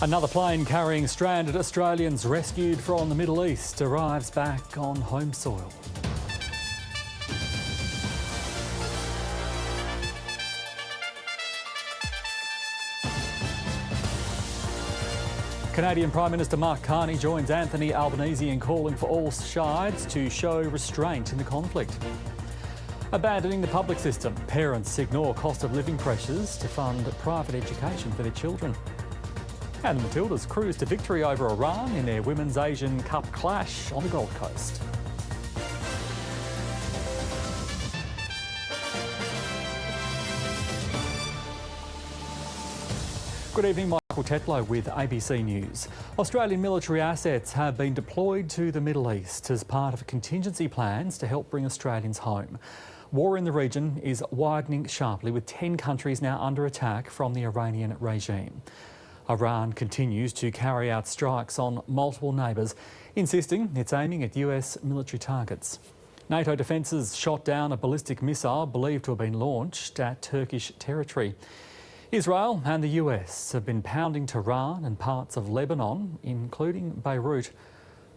Another plane carrying stranded Australians rescued from the Middle East arrives back on home soil. Canadian Prime Minister Mark Carney joins Anthony Albanese in calling for all sides to show restraint in the conflict. Abandoning the public system, parents ignore cost of living pressures to fund private education for their children. And the Matildas cruise to victory over Iran in their Women's Asian Cup clash on the Gold Coast. Good evening, Michael Tetlow with ABC News. Australian military assets have been deployed to the Middle East as part of contingency plans to help bring Australians home. War in the region is widening sharply, with 10 countries now under attack from the Iranian regime. Iran continues to carry out strikes on multiple neighbours, insisting it's aiming at US military targets. NATO defences shot down a ballistic missile believed to have been launched at Turkish territory. Israel and the US have been pounding Tehran and parts of Lebanon, including Beirut,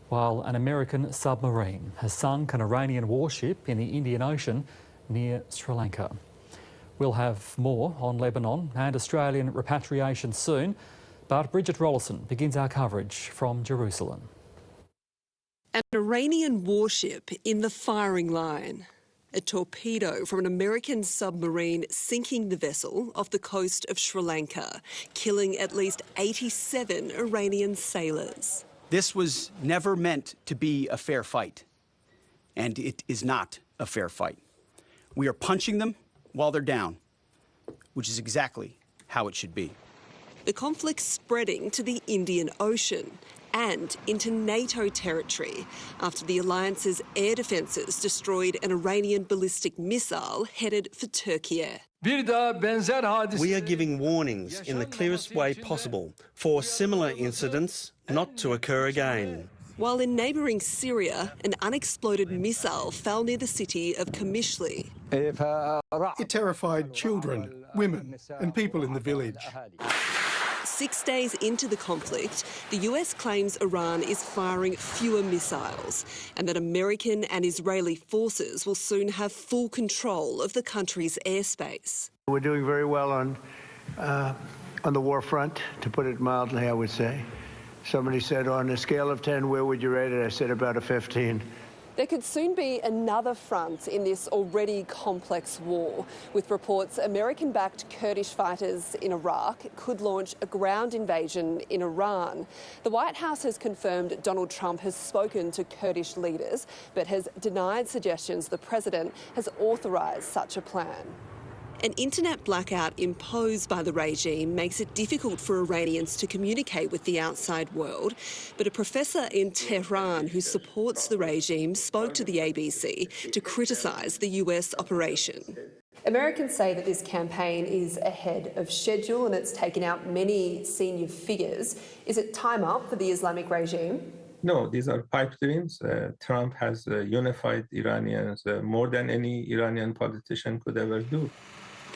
while an American submarine has sunk an Iranian warship in the Indian Ocean near Sri Lanka. We'll have more on Lebanon and Australian repatriation soon, but Bridget Rollison begins our coverage from Jerusalem. An Iranian warship in the firing line. A torpedo from an American submarine sinking the vessel off the coast of Sri Lanka, killing at least 87 Iranian sailors. This was never meant to be a fair fight, and it is not a fair fight. We are punching them while they're down, which is exactly how it should be. The conflict spreading to the Indian Ocean and into NATO territory after the alliance's air defences destroyed an Iranian ballistic missile headed for Turkey. We are giving warnings in the clearest way possible for similar incidents not to occur again. While in neighbouring Syria, an unexploded missile fell near the city of Kamishli. It terrified children, women and people in the village. 6 days into the conflict, the US claims Iran is firing fewer missiles and that American and Israeli forces will soon have full control of the country's airspace. We're doing very well on the war front, to put it mildly, I would say. Somebody said, on a scale of 10, where would you rate it? I said about a 15. There could soon be another front in this already complex war, with reports American-backed Kurdish fighters in Iraq could launch a ground invasion in Iran. The White House has confirmed Donald Trump has spoken to Kurdish leaders, but has denied suggestions the president has authorised such a plan. An internet blackout imposed by the regime makes it difficult for Iranians to communicate with the outside world, but a professor in Tehran who supports the regime spoke to the ABC to criticise the US operation. Americans say that this campaign is ahead of schedule and it's taken out many senior figures. Is it time up for the Islamic regime? No, these are pipe dreams. Trump has unified Iranians more than any Iranian politician could ever do.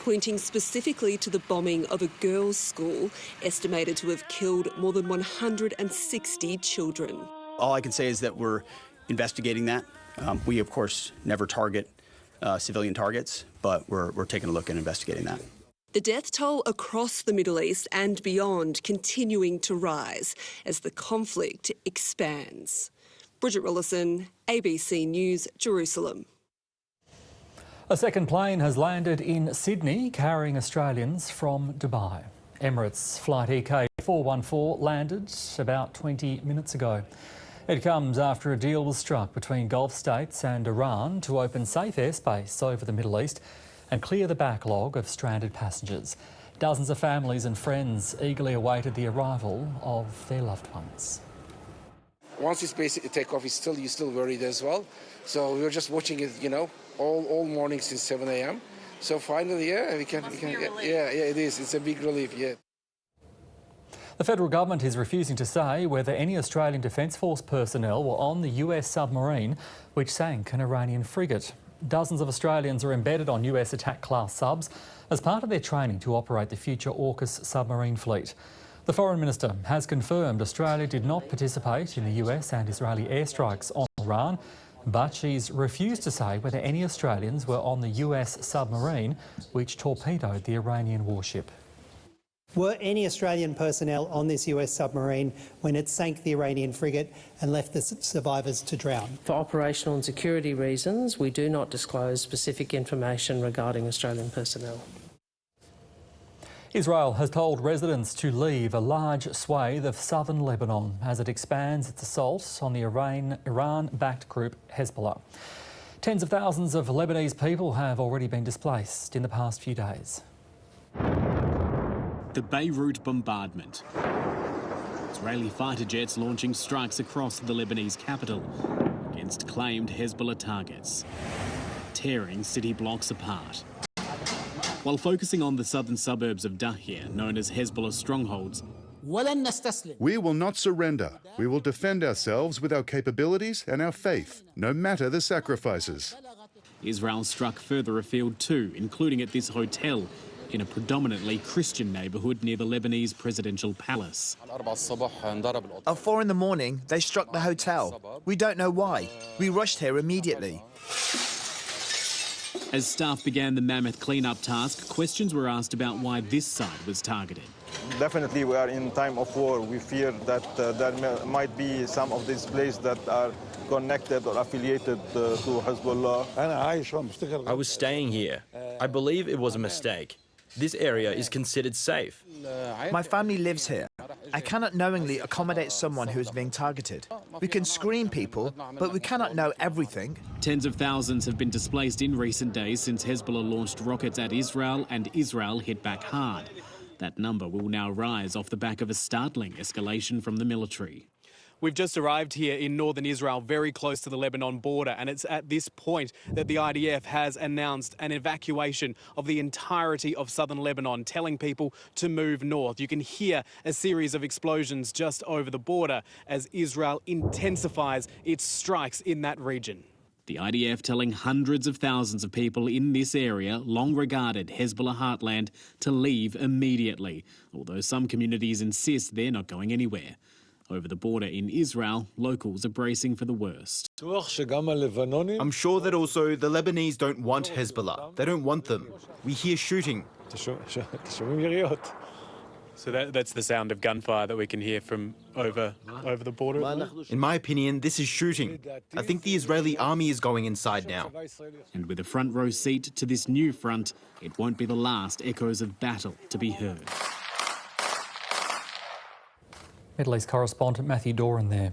Pointing specifically to the bombing of a girls' school, estimated to have killed more than 160 children. All I can say is that we're investigating that. We, of course, never target civilian targets, but we're taking a look at investigating that. The death toll across the Middle East and beyond continuing to rise as the conflict expands. Bridget Rollison, ABC News, Jerusalem. A second plane has landed in Sydney carrying Australians from Dubai. Emirates flight EK414 landed about 20 minutes ago. It comes after a deal was struck between Gulf states and Iran to open safe airspace over the Middle East and clear the backlog of stranded passengers. Dozens of families and friends eagerly awaited the arrival of their loved ones. Once it's basically take off, you're still worried as well. So we were just watching it, all morning since 7 a.m. So finally, we can it is. It's a big relief, yeah. The federal government is refusing to say whether any Australian Defence Force personnel were on the US submarine which sank an Iranian frigate. Dozens of Australians are embedded on US attack class subs as part of their training to operate the future AUKUS submarine fleet. The Foreign Minister has confirmed Australia did not participate in the US and Israeli airstrikes on Iran, but she's refused to say whether any Australians were on the US submarine which torpedoed the Iranian warship. Were any Australian personnel on this US submarine when it sank the Iranian frigate and left the survivors to drown? For operational and security reasons, we do not disclose specific information regarding Australian personnel. Israel has told residents to leave a large swathe of southern Lebanon as it expands its assaults on the Iran-backed group Hezbollah. Tens of thousands of Lebanese people have already been displaced in the past few days. The Beirut bombardment. Israeli fighter jets launching strikes across the Lebanese capital against claimed Hezbollah targets, tearing city blocks apart. While focusing on the southern suburbs of Dahia, known as Hezbollah strongholds, we will not surrender. We will defend ourselves with our capabilities and our faith, no matter the sacrifices. Israel struck further afield too, including at this hotel in a predominantly Christian neighbourhood near the Lebanese presidential palace. At 4 in the morning, they struck the hotel. We don't know why. We rushed here immediately. As staff began the mammoth clean-up task, questions were asked about why this site was targeted. Definitely we are in time of war. We fear that there might be some of these places that are connected or affiliated to Hezbollah. I was staying here. I believe it was a mistake. This area is considered safe. My family lives here. I cannot knowingly accommodate someone who is being targeted. We can screen people, but we cannot know everything. Tens of thousands have been displaced in recent days since Hezbollah launched rockets at Israel and Israel hit back hard. That number will now rise off the back of a startling escalation from the military. We've just arrived here in northern Israel, very close to the Lebanon border, and it's at this point that the IDF has announced an evacuation of the entirety of southern Lebanon, telling people to move north. You can hear a series of explosions just over the border as Israel intensifies its strikes in that region. The IDF telling hundreds of thousands of people in this area, long regarded Hezbollah heartland, to leave immediately, although some communities insist they're not going anywhere. Over the border in Israel, locals are bracing for the worst. I'm sure that also the Lebanese don't want Hezbollah. They don't want them. We hear shooting. So that's the sound of gunfire that we can hear from over the border? In my opinion, this is shooting. I think the Israeli army is going inside now. And with a front row seat to this new front, it won't be the last echoes of battle to be heard. Middle East correspondent Matthew Doran there.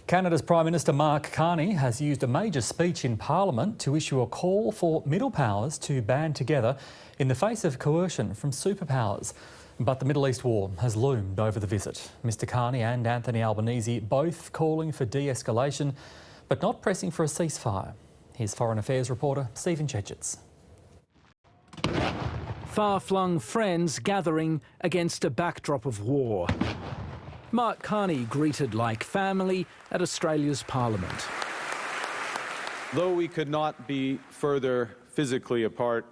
Canada's Prime Minister Mark Carney has used a major speech in Parliament to issue a call for middle powers to band together in the face of coercion from superpowers. But the Middle East war has loomed over the visit. Mr Carney and Anthony Albanese both calling for de-escalation, but not pressing for a ceasefire. Here's Foreign Affairs reporter Stephen Chechets. Far-flung friends gathering against a backdrop of war. Mark Carney greeted like family at Australia's Parliament. Though we could not be further physically apart,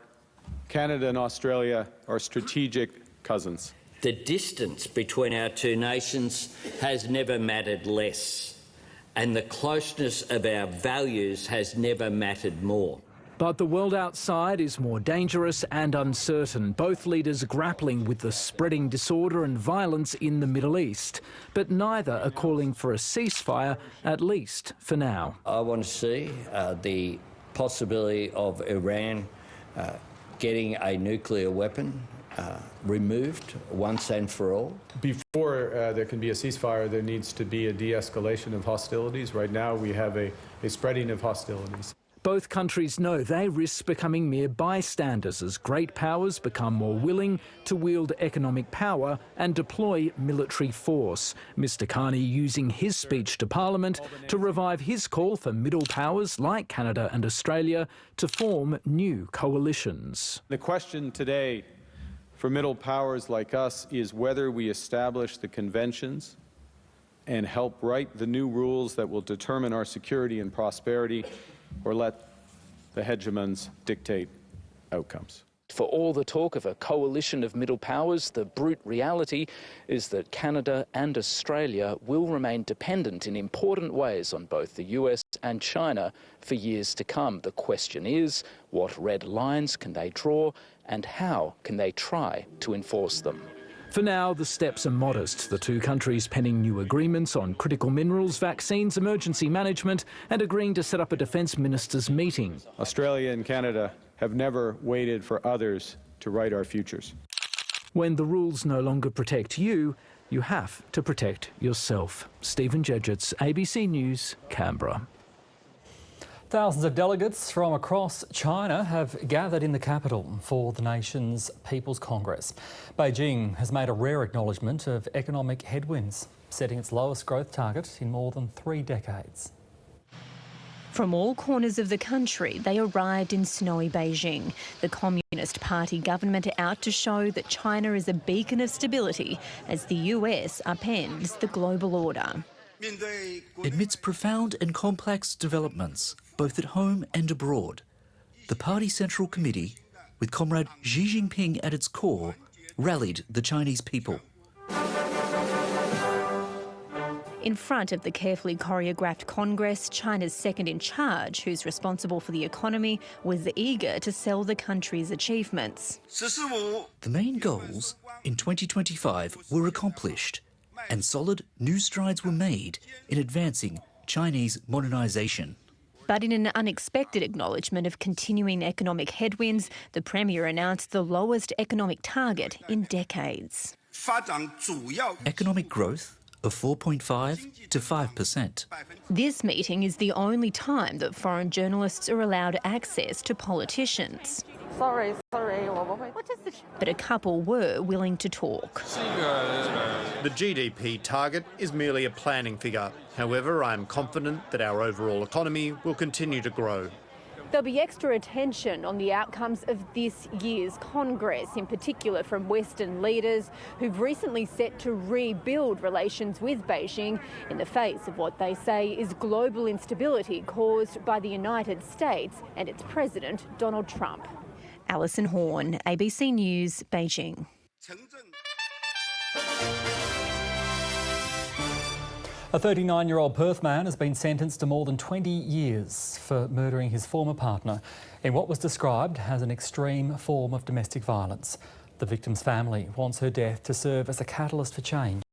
Canada and Australia are strategic cousins. The distance between our two nations has never mattered less, and the closeness of our values has never mattered more. But the world outside is more dangerous and uncertain, both leaders grappling with the spreading disorder and violence in the Middle East. But neither are calling for a ceasefire, at least for now. I want to see the possibility of Iran getting a nuclear weapon removed once and for all. Before there can be a ceasefire, there needs to be a de-escalation of hostilities. Right now we have a spreading of hostilities. Both countries know they risk becoming mere bystanders as great powers become more willing to wield economic power and deploy military force. Mr Carney using his speech to Parliament to revive his call for middle powers like Canada and Australia to form new coalitions. The question today for middle powers like us is whether we establish the conventions and help write the new rules that will determine our security and prosperity, or let the hegemons dictate outcomes. For all the talk of a coalition of middle powers, the brute reality is that Canada and Australia will remain dependent in important ways on both the US and China for years to come. The question is, what red lines can they draw and how can they try to enforce them? For now, the steps are modest, the two countries penning new agreements on critical minerals, vaccines, emergency management and agreeing to set up a defence ministers' meeting. Australia and Canada have never waited for others to write our futures. When the rules no longer protect you, you have to protect yourself. Stephen Jedgetts, ABC News, Canberra. Thousands of delegates from across China have gathered in the capital for the nation's People's Congress. Beijing has made a rare acknowledgement of economic headwinds, setting its lowest growth target in more than 3 decades. From all corners of the country, they arrived in snowy Beijing. The Communist Party government out to show that China is a beacon of stability as the US upends the global order. Amidst profound and complex developments, both at home and abroad, the Party Central Committee, with Comrade Xi Jinping at its core, rallied the Chinese people. In front of the carefully choreographed Congress, China's second in charge, who's responsible for the economy, was eager to sell the country's achievements. The main goals in 2025 were accomplished, and solid new strides were made in advancing Chinese modernisation. But in an unexpected acknowledgement of continuing economic headwinds, the Premier announced the lowest economic target in decades. Economic growth of 4.5 to 5%. This meeting is the only time that foreign journalists are allowed access to politicians. Sorry. But a couple were willing to talk. The GDP target is merely a planning figure. However, I am confident that our overall economy will continue to grow. There'll be extra attention on the outcomes of this year's Congress, in particular from Western leaders who've recently set to rebuild relations with Beijing in the face of what they say is global instability caused by the United States and its President, Donald Trump. Alison Horn, ABC News, Beijing. A 39-year-old Perth man has been sentenced to more than 20 years for murdering his former partner in what was described as an extreme form of domestic violence. The victim's family wants her death to serve as a catalyst for change.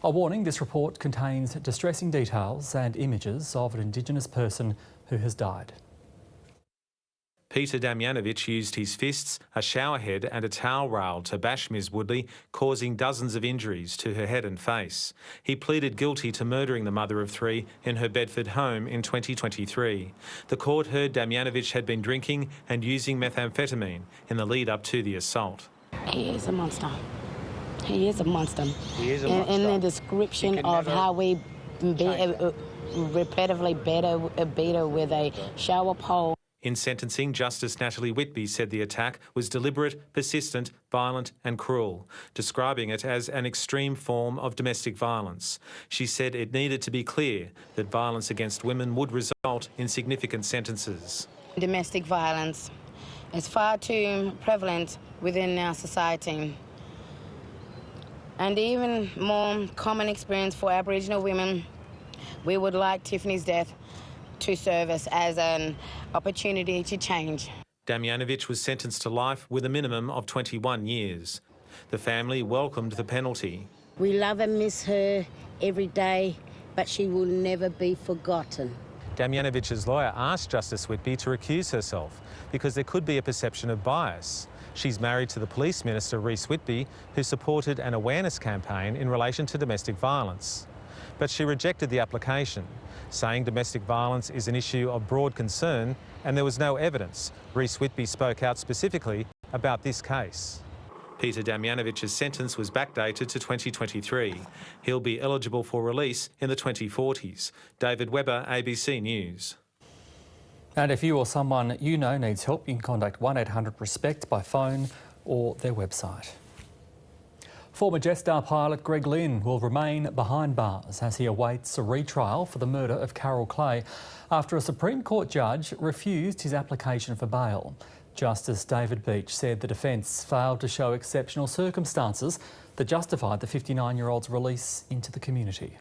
A warning, this report contains distressing details and images of an Indigenous person who has died. Peter Damjanovic used his fists, a showerhead and a towel rail to bash Ms Woodley, causing dozens of injuries to her head and face. He pleaded guilty to murdering the mother of 3 in her Bedford home in 2023. The court heard Damjanovic had been drinking and using methamphetamine in the lead up to the assault. He is a monster. He is a monster. He is a monster. In the description of how we repetitively beat her with a shower pole. In sentencing, Justice Natalie Whitby said the attack was deliberate, persistent, violent and cruel, describing it as an extreme form of domestic violence. She said it needed to be clear that violence against women would result in significant sentences. Domestic violence is far too prevalent within our society. And even more common experience for Aboriginal women, we would like Tiffany's death to serve us as an opportunity to change. Damjanovic was sentenced to life with a minimum of 21 years. The family welcomed the penalty. We love and miss her every day, but she will never be forgotten. Damjanovic's lawyer asked Justice Whitby to recuse herself because there could be a perception of bias. She's married to the Police Minister, Reece Whitby, who supported an awareness campaign in relation to domestic violence. But she rejected the application, saying domestic violence is an issue of broad concern and there was no evidence. Reece Whitby spoke out specifically about this case. Peter Damjanovic's sentence was backdated to 2023. He'll be eligible for release in the 2040s. David Webber, ABC News. And if you or someone you know needs help, you can contact 1800-RESPECT by phone or their website. Former Jetstar pilot Greg Lynn will remain behind bars as he awaits a retrial for the murder of Carol Clay after a Supreme Court judge refused his application for bail. Justice David Beach said the defence failed to show exceptional circumstances that justified the 59-year-old's release into the community.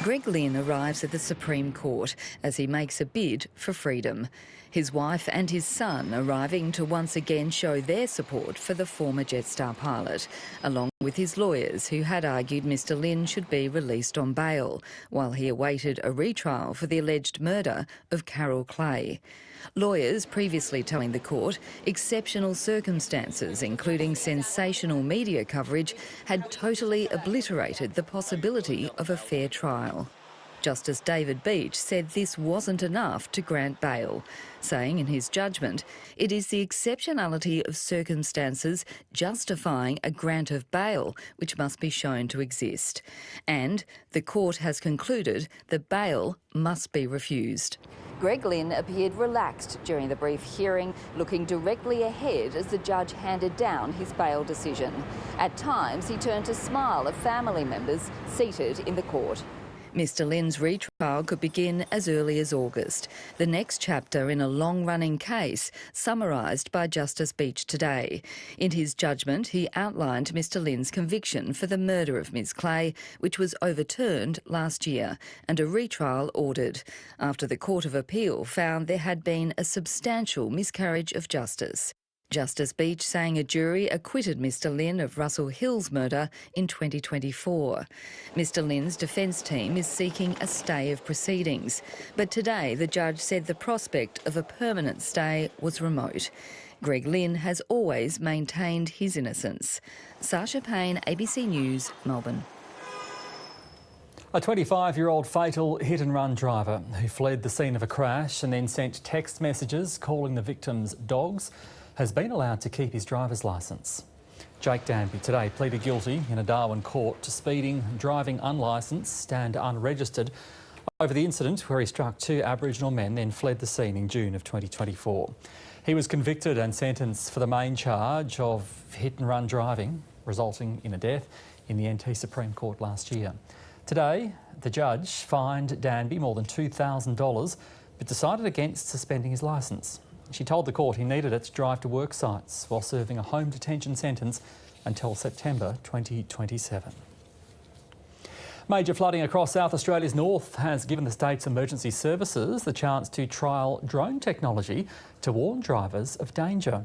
Greg Lynn arrives at the Supreme Court as he makes a bid for freedom. His wife and his son arriving to once again show their support for the former Jetstar pilot, along with his lawyers who had argued Mr Lynn should be released on bail, while he awaited a retrial for the alleged murder of Carol Clay. Lawyers previously telling the court exceptional circumstances, including sensational media coverage, had totally obliterated the possibility of a fair trial. Justice David Beach said this wasn't enough to grant bail, saying in his judgment, it is the exceptionality of circumstances justifying a grant of bail which must be shown to exist. And the court has concluded that bail must be refused. Greg Lynn appeared relaxed during the brief hearing, looking directly ahead as the judge handed down his bail decision. At times, he turned to smile at family members seated in the court. Mr Lynn's retrial could begin as early as August, the next chapter in a long-running case summarised by Justice Beach today. In his judgment, he outlined Mr Lynn's conviction for the murder of Ms Clay, which was overturned last year, and a retrial ordered, after the Court of Appeal found there had been a substantial miscarriage of justice. Justice Beach saying a jury acquitted Mr Lynn of Russell Hill's murder in 2024. Mr Lynn's defence team is seeking a stay of proceedings, but today the judge said the prospect of a permanent stay was remote. Greg Lynn has always maintained his innocence. Sasha Payne, ABC News, Melbourne. A 25-year-old fatal hit-and-run driver who fled the scene of a crash and then sent text messages calling the victims dogs has been allowed to keep his driver's licence. Jake Danby today pleaded guilty in a Darwin court to speeding, driving unlicensed and unregistered over the incident where he struck two Aboriginal men, then fled the scene in June of 2024. He was convicted and sentenced for the main charge of hit-and-run driving, resulting in a death, in the NT Supreme Court last year. Today, the judge fined Danby more than $2,000 but decided against suspending his licence. She told the court he needed it to drive to work sites while serving a home detention sentence until September 2027. Major flooding across South Australia's north has given the state's emergency services the chance to trial drone technology to warn drivers of danger.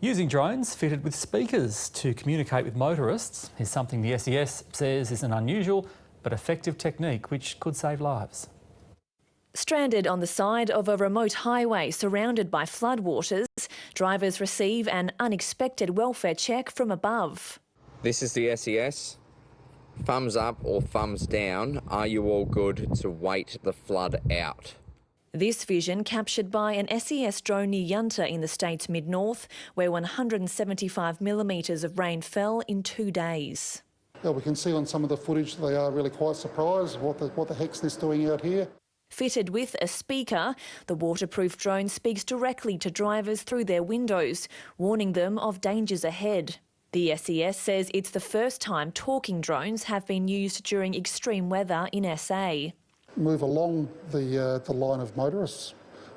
Using drones fitted with speakers to communicate with motorists is something the SES says is an unusual but effective technique which could save lives. Stranded on the side of a remote highway surrounded by floodwaters, drivers receive an unexpected welfare check from above. This is the SES. Thumbs up or thumbs down. Are you all good to wait the flood out? This vision captured by an SES drone near Yunta in the state's mid-north, where 175 millimetres of rain fell in 2 days. Yeah, we can see on some of the footage they are really quite surprised. What the heck's this doing out here? Fitted with a speaker, the waterproof drone speaks directly to drivers through their windows, warning them of dangers ahead. The SES says it's the first time talking drones have been used during extreme weather in SA. Move along the line of motorists,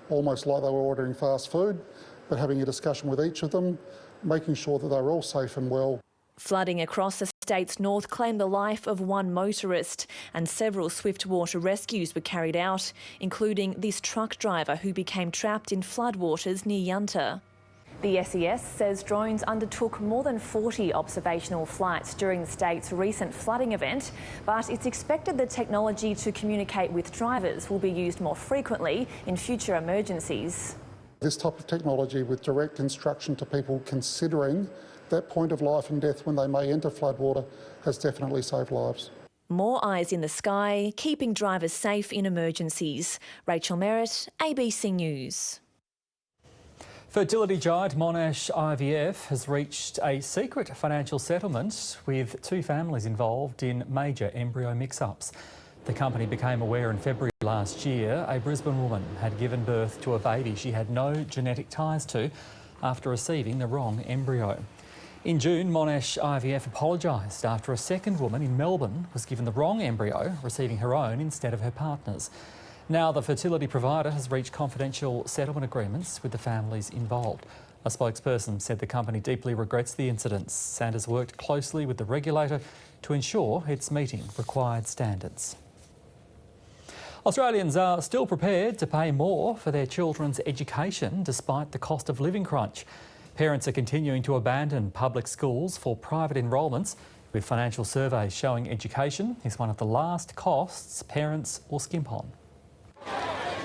almost like they were ordering fast food, but having a discussion with each of them, making sure that they're all safe and well. Flooding across the state's north claimed the life of one motorist, and several swift water rescues were carried out, including this truck driver who became trapped in floodwaters near Yunta. The SES says drones undertook more than 40 observational flights during the state's recent flooding event, but it's expected the technology to communicate with drivers will be used more frequently in future emergencies. This type of technology with direct instruction to people considering that point of life and death when they may enter floodwater has definitely saved lives. More eyes in the sky, keeping drivers safe in emergencies. Rachel Merritt, ABC News. Fertility giant Monash IVF has reached a secret financial settlement with two families involved in major embryo mix-ups. The company became aware in February last year a Brisbane woman had given birth to a baby she had no genetic ties to after receiving the wrong embryo. In June, Monash IVF apologised after a second woman in Melbourne was given the wrong embryo, receiving her own instead of her partner's. Now the fertility provider has reached confidential settlement agreements with the families involved. A spokesperson said the company deeply regrets the incidents and has worked closely with the regulator to ensure it's meeting required standards. Australians are still prepared to pay more for their children's education despite the cost of living crunch. Parents are continuing to abandon public schools for private enrolments, with financial surveys showing education is one of the last costs parents will skimp on.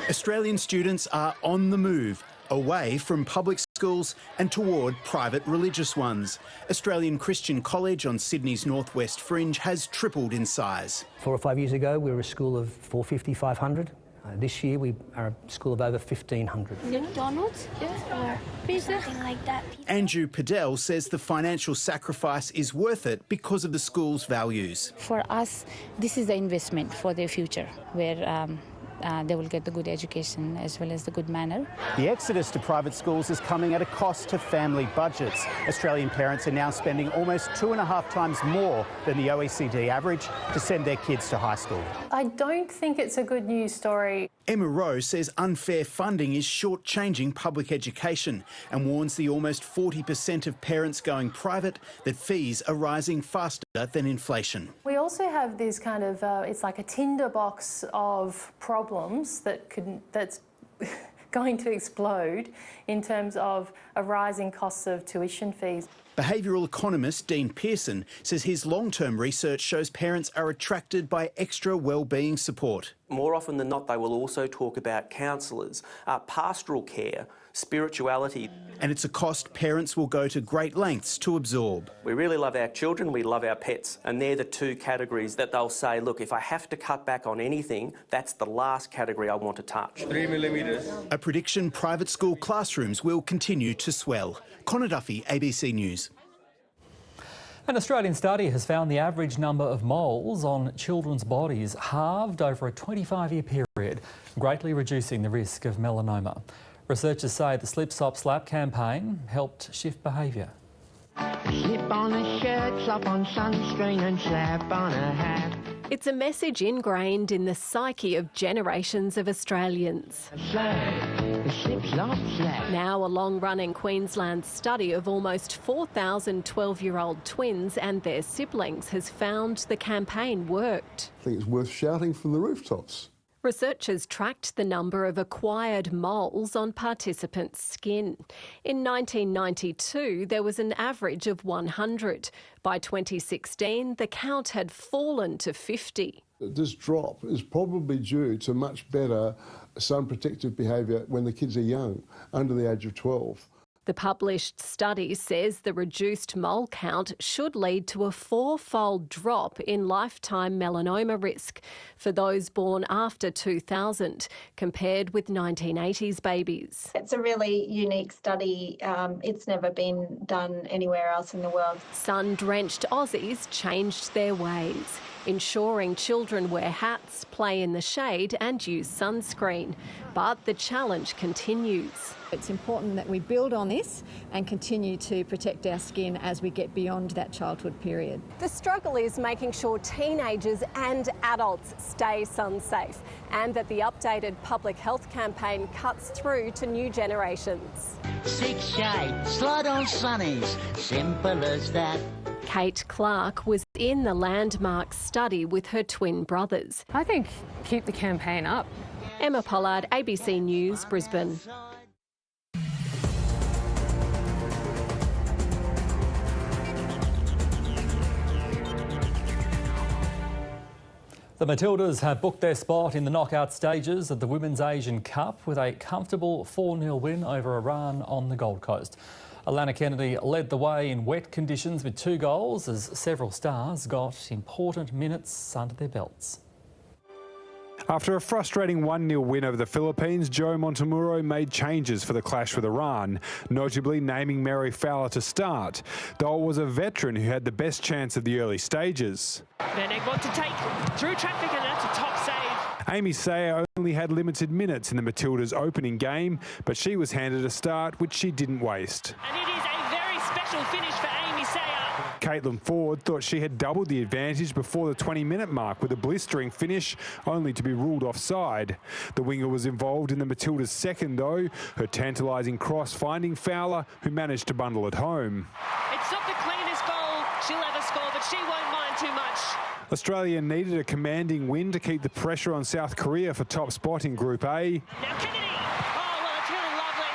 Australian students are on the move, away from public schools and toward private religious ones. Australian Christian College on Sydney's northwest fringe has tripled in size. 4 or 5 years ago, we were a school of 450, 500. This year, we are a school of over 1,500. McDonald's or pizza, something like that. Andrew Padell says the financial sacrifice is worth it because of the school's values. For us, this is the investment for their future, where they will get the good education as well as the good manner. The exodus to private schools is coming at a cost to family budgets. Australian parents are now spending almost 2.5 times more than the OECD average to send their kids to high school. I don't think it's a good news story. Emma Rowe says unfair funding is shortchanging public education and warns the almost 40% of parents going private that fees are rising faster than inflation. We also have this kind of, it's like a tinderbox of problems that's going to explode in terms of a rising costs of tuition fees. Behavioural economist Dean Pearson says his long-term research shows parents are attracted by extra wellbeing support. More often than not, they will also talk about counsellors, pastoral care, spirituality. And it's a cost parents will go to great lengths to absorb. We really love our children, we love our pets, and they're the two categories that they'll say, look, if I have to cut back on anything, that's the last category I want to touch. 3 millimetres. A prediction private school classrooms will continue to swell. Connor Duffy, ABC News. An Australian study has found the average number of moles on children's bodies halved over a 25-year period, greatly reducing the risk of melanoma. Researchers say the Slip Slop Slap campaign helped shift behaviour. Slip on a shirt, slap on sunscreen and slap on a hat. It's a message ingrained in the psyche of generations of Australians. Now a long-running Queensland study of almost 4,000 12-year-old twins and their siblings has found the campaign worked. I think it's worth shouting from the rooftops. Researchers tracked the number of acquired moles on participants' skin. In 1992, there was an average of 100. By 2016, the count had fallen to 50. This drop is probably due to much better sun protective behaviour when the kids are young, under the age of 12. The published study says the reduced mole count should lead to a 4-fold drop in lifetime melanoma risk for those born after 2000 compared with 1980s babies. It's a really unique study. It's never been done anywhere else in the world. Sun-drenched Aussies changed their ways, ensuring children wear hats, play in the shade and use sunscreen. But the challenge continues. It's important that we build on this and continue to protect our skin as we get beyond that childhood period. The struggle is making sure teenagers and adults stay sun-safe and that the updated public health campaign cuts through to new generations. 6 shades, slide on sunnies, simple as that. Kate Clark was in the landmark study with her twin brothers. I think keep the campaign up. Emma Pollard, ABC News, Brisbane. The Matildas have booked their spot in the knockout stages of the Women's Asian Cup with a comfortable 4-0 win over Iran on the Gold Coast. Alana Kennedy led the way in wet conditions with 2 goals as several stars got important minutes under their belts. After a frustrating 1-0 win over the Philippines, Joe Montemuro made changes for the clash with Iran, notably naming Mary Fowler to start, though it was a veteran who had the best chance of the early stages. Veneg want to take through traffic and that's a top save. Amy Sayer only had limited minutes in the Matildas' opening game, but she was handed a start which she didn't waste. And it is a very special finish for Amy Sayer. Caitlin Ford thought she had doubled the advantage before the 20-minute mark with a blistering finish, only to be ruled offside. The winger was involved in the Matildas' second, though, her tantalising cross finding Fowler, who managed to bundle it home. It's not the cleanest goal she'll ever score, but she won't mind too much. Australia needed a commanding win to keep the pressure on South Korea for top spot in Group A. Now Kennedy. Oh, well, it's really lovely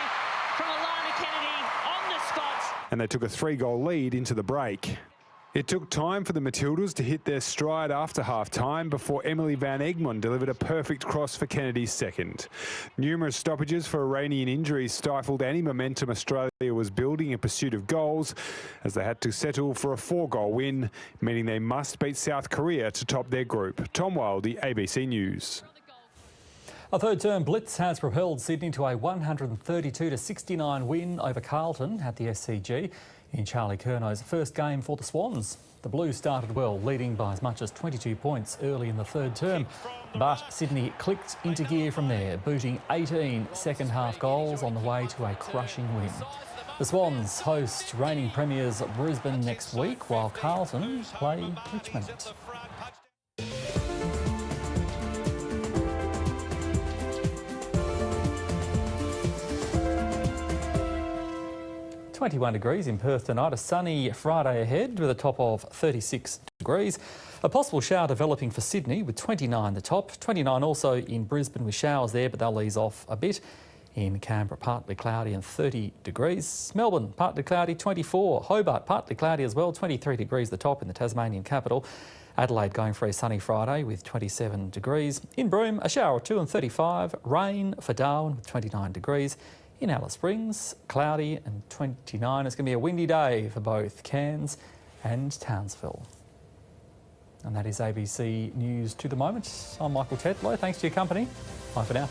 from Alana Kennedy on the spot. And they took a 3-goal lead into the break. It took time for the Matildas to hit their stride after half-time before Emily Van Egmond delivered a perfect cross for Kennedy's second. Numerous stoppages for Iranian injuries stifled any momentum Australia was building in pursuit of goals, as they had to settle for a 4-goal win, meaning they must beat South Korea to top their group. Tom Wildy, ABC News. A third-term blitz has propelled Sydney to a 132-69 win over Carlton at the SCG in Charlie Curnow's first game for the Swans. The Blues started well, leading by as much as 22 points early in the third term, but Sydney clicked into gear from there, booting 18 second-half goals on the way to a crushing win. The Swans host reigning premiers Brisbane next week, while Carlton play Richmond. 21 degrees in Perth tonight. A sunny Friday ahead with a top of 36 degrees. A possible shower developing for Sydney with 29 the top. 29 also in Brisbane with showers there, but they'll ease off a bit. In Canberra, partly cloudy and 30 degrees. Melbourne, partly cloudy, 24. Hobart, partly cloudy as well, 23 degrees the top in the Tasmanian capital. Adelaide going for a sunny Friday with 27 degrees. In Broome, a shower or two and 35. Rain for Darwin with 29 degrees. In Alice Springs, cloudy and 29. It's going to be a windy day for both Cairns and Townsville. And that is ABC News to the moment. I'm Michael Tetlow. Thanks for your company. Bye for now.